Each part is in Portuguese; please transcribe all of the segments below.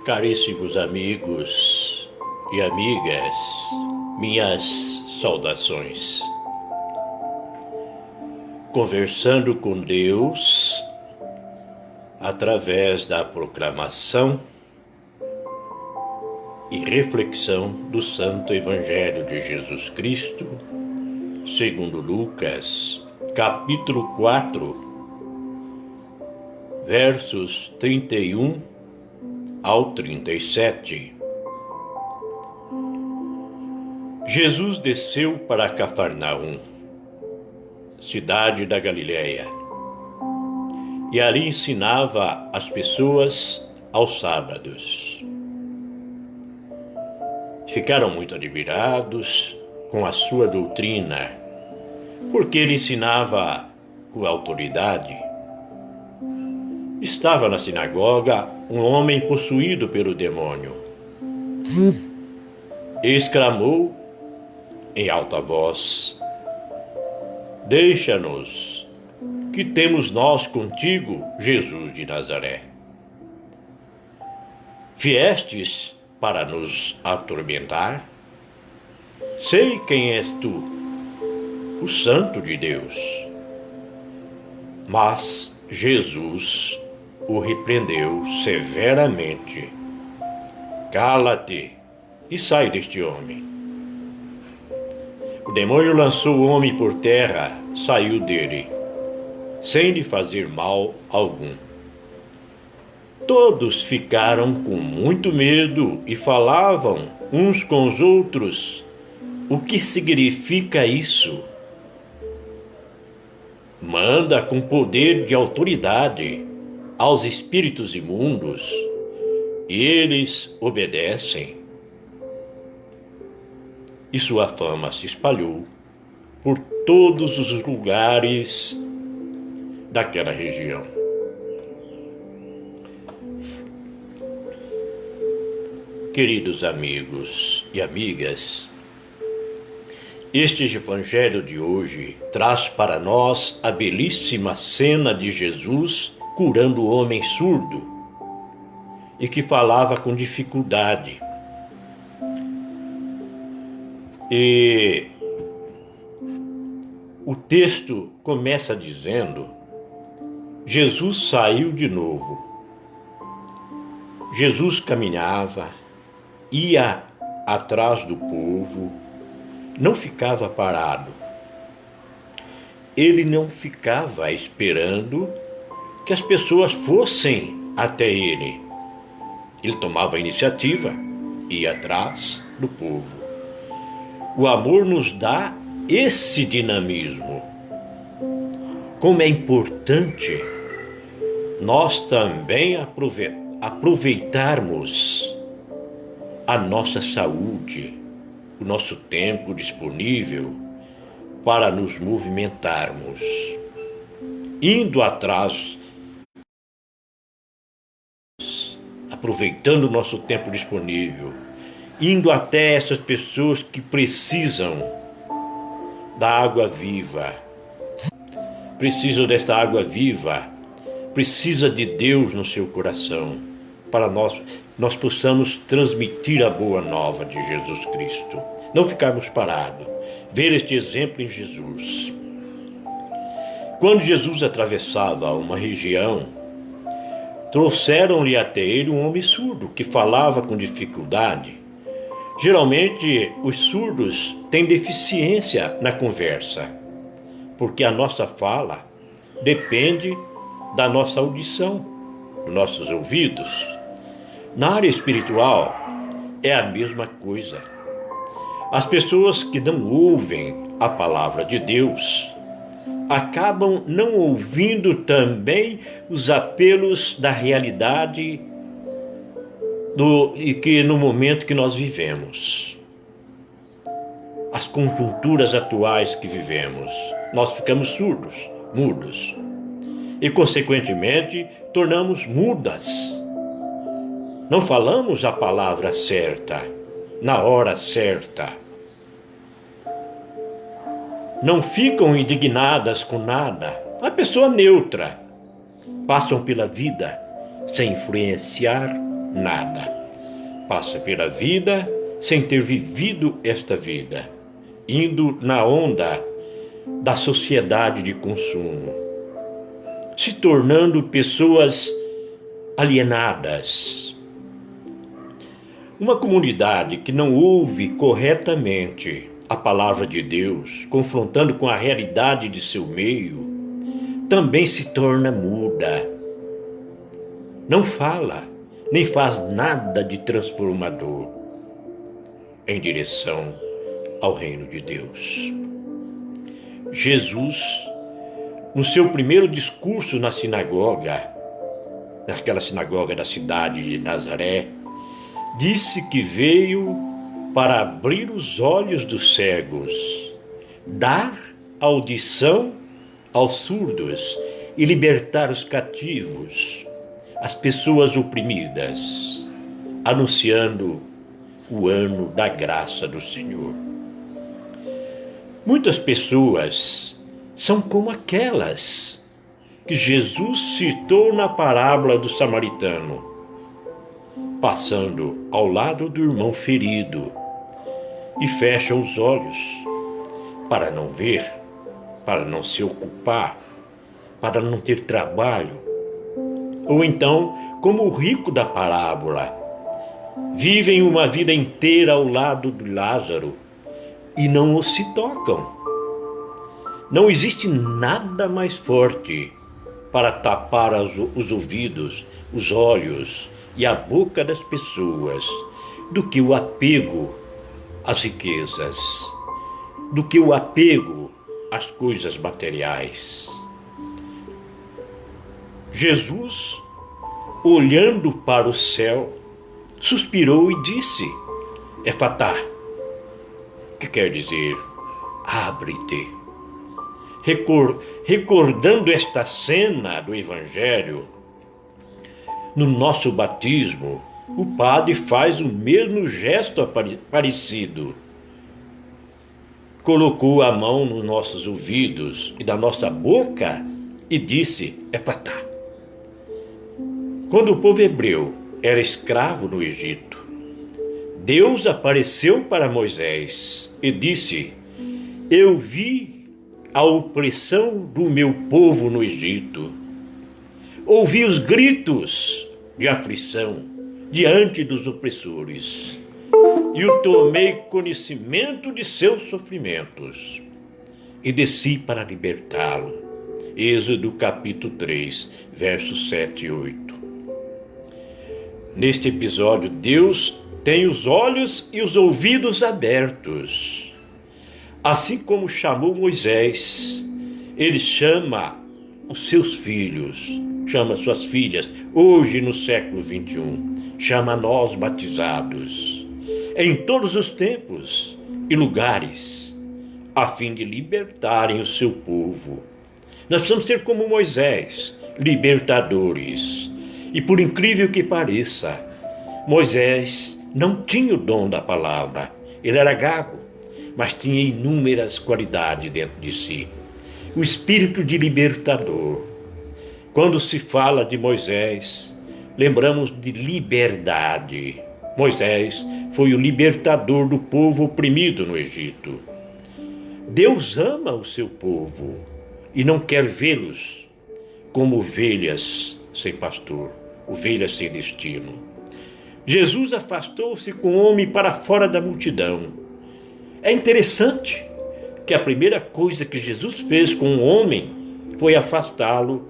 Caríssimos amigos e amigas, minhas saudações. Conversando com Deus através da proclamação e reflexão do Santo Evangelho de Jesus Cristo, segundo Lucas, capítulo 4, versos 31 ao 37. Jesus desceu para Cafarnaum, cidade da Galileia, e ali ensinava as pessoas aos sábados. Ficaram muito admirados com a sua doutrina, porque ele ensinava com autoridade. Estava na sinagoga um homem possuído pelo demônio. Exclamou em alta voz: "Deixa-nos, que temos nós contigo, Jesus de Nazaré? Viestes para nos atormentar? Sei quem és tu, o Santo de Deus." Mas Jesus o repreendeu severamente: "Cala-te e sai deste homem." O demônio lançou o homem por terra, saiu dele, sem lhe fazer mal algum. Todos ficaram com muito medo e falavam uns com os outros: "O que significa isso? Manda com poder de autoridade aos espíritos imundos, e eles obedecem." E sua fama se espalhou por todos os lugares daquela região. Queridos amigos e amigas, este evangelho de hoje traz para nós a belíssima cena de Jesus curando o homem surdo e que falava com dificuldade. E o texto começa dizendo: Jesus saiu de novo. Jesus caminhava, ia atrás do povo, não ficava parado. Ele não ficava esperando que as pessoas fossem até ele. Ele tomava a iniciativa, ia atrás do povo. O amor nos dá esse dinamismo. Como é importante nós também aproveitarmos a nossa saúde, o nosso tempo disponível para nos movimentarmos, indo atrás, aproveitando o nosso tempo disponível, indo até essas pessoas que precisam da água viva, precisam desta água viva, precisa de Deus no seu coração, para nós possamos transmitir a boa nova de Jesus Cristo. Não ficarmos parados, ver este exemplo em Jesus. Quando Jesus atravessava uma região, trouxeram-lhe até ele um homem surdo que falava com dificuldade. Geralmente, os surdos têm deficiência na conversa, porque a nossa fala depende da nossa audição, dos nossos ouvidos. Na área espiritual, é a mesma coisa. As pessoas que não ouvem a palavra de Deus acabam não ouvindo também os apelos da realidade no momento que nós vivemos. As conjunturas atuais que vivemos, nós ficamos surdos, mudos, e consequentemente tornamos mudas. Não falamos a palavra certa, na hora certa. Não ficam indignadas com nada. A pessoa neutra, passam pela vida sem influenciar nada. Passa pela vida sem ter vivido esta vida, indo na onda da sociedade de consumo, se tornando pessoas alienadas. Uma comunidade que não ouve corretamente a palavra de Deus, confrontando com a realidade de seu meio, também se torna muda. Não fala, nem faz nada de transformador em direção ao reino de Deus. Jesus, no seu primeiro discurso na sinagoga, naquela sinagoga da cidade de Nazaré, disse que veio para abrir os olhos dos cegos, dar audição aos surdos e libertar os cativos, as pessoas oprimidas, anunciando o ano da graça do Senhor. Muitas pessoas são como aquelas que Jesus citou na parábola do samaritano, passando ao lado do irmão ferido e fecham os olhos para não ver, para não se ocupar, para não ter trabalho. Ou então, como o rico da parábola, vivem uma vida inteira ao lado de Lázaro e não o se tocam. Não existe nada mais forte para tapar os ouvidos, os olhos e a boca das pessoas do que o apego às riquezas, do que o apego às coisas materiais. Jesus, olhando para o céu, suspirou e disse: Efatá, que quer dizer abre-te. Recordando esta cena do Evangelho, no nosso batismo, o padre faz o mesmo gesto parecido. Colocou a mão nos nossos ouvidos e na nossa boca e disse: Efatá. Quando o povo hebreu era escravo no Egito, Deus apareceu para Moisés e disse: Eu vi a opressão do meu povo no Egito. Ouvi os gritos de aflição diante dos opressores e eu tomei conhecimento de seus sofrimentos e desci para libertá-lo. Êxodo capítulo 3, versos 7 e 8. Neste episódio, Deus tem os olhos e os ouvidos abertos. Assim como chamou Moisés, ele chama os seus filhos, chama suas filhas, hoje no século 21, chama nós batizados, em todos os tempos e lugares, a fim de libertarem o seu povo. Nós precisamos ser como Moisés, libertadores. E por incrível que pareça, Moisés não tinha o dom da palavra, ele era gago, mas tinha inúmeras qualidades dentro de si. O espírito de libertador. Quando se fala de Moisés, lembramos de liberdade. Moisés foi o libertador do povo oprimido no Egito. Deus ama o seu povo e não quer vê-los como ovelhas sem pastor, ovelhas sem destino. Jesus afastou-se com o homem para fora da multidão. É interessante que a primeira coisa que Jesus fez com o homem foi afastá-lo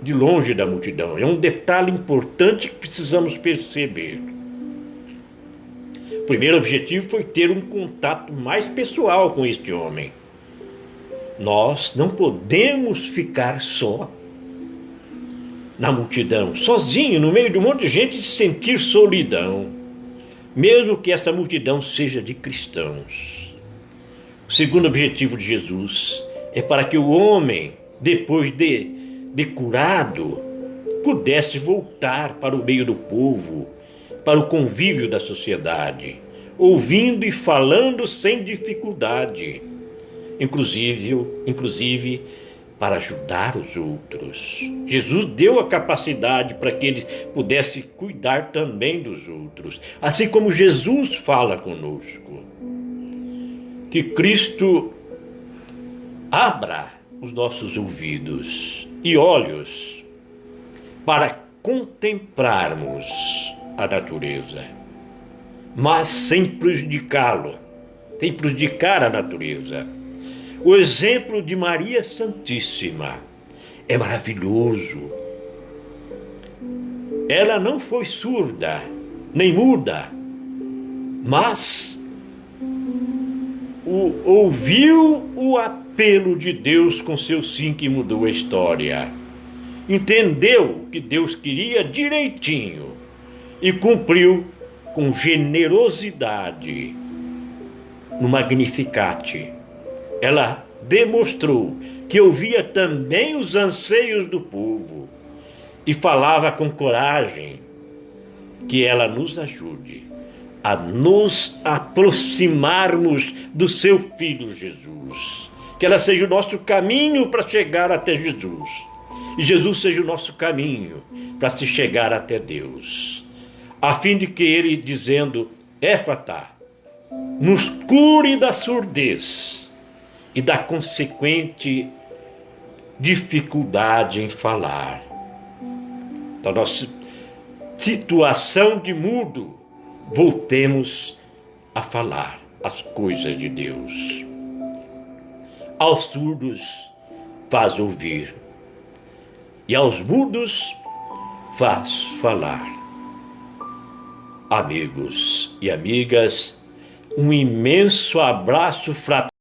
de longe da multidão. É um detalhe importante que precisamos perceber. O primeiro objetivo foi ter um contato mais pessoal com este homem. Nós não podemos ficar só na multidão, sozinho, no meio de um monte de gente, e sentir solidão, mesmo que essa multidão seja de cristãos. O segundo objetivo de Jesus é para que o homem, depois de curado, pudesse voltar para o meio do povo, para o convívio da sociedade, ouvindo e falando sem dificuldade, inclusive para ajudar os outros. Jesus deu a capacidade para que ele pudesse cuidar também dos outros, assim como Jesus fala conosco. Que Cristo abra os nossos ouvidos e olhos para contemplarmos a natureza, mas sem prejudicá-lo, sem prejudicar a natureza. O exemplo de Maria Santíssima é maravilhoso. Ela não foi surda, nem muda, mas ouviu o apelo de Deus com seu sim que mudou a história. Entendeu que Deus queria direitinho e cumpriu com generosidade no Magnificat. Ela demonstrou que ouvia também os anseios do povo e falava com coragem. Que ela nos ajude a nos aproximarmos do seu Filho Jesus. Que ela seja o nosso caminho para chegar até Jesus. E Jesus seja o nosso caminho para se chegar até Deus. A fim de que ele, dizendo, Éfata, nos cure da surdez e da consequente dificuldade em falar. Da nossa situação de mudo, voltemos a falar as coisas de Deus. Aos surdos faz ouvir, e aos mudos faz falar. Amigos e amigas, um imenso abraço fraterno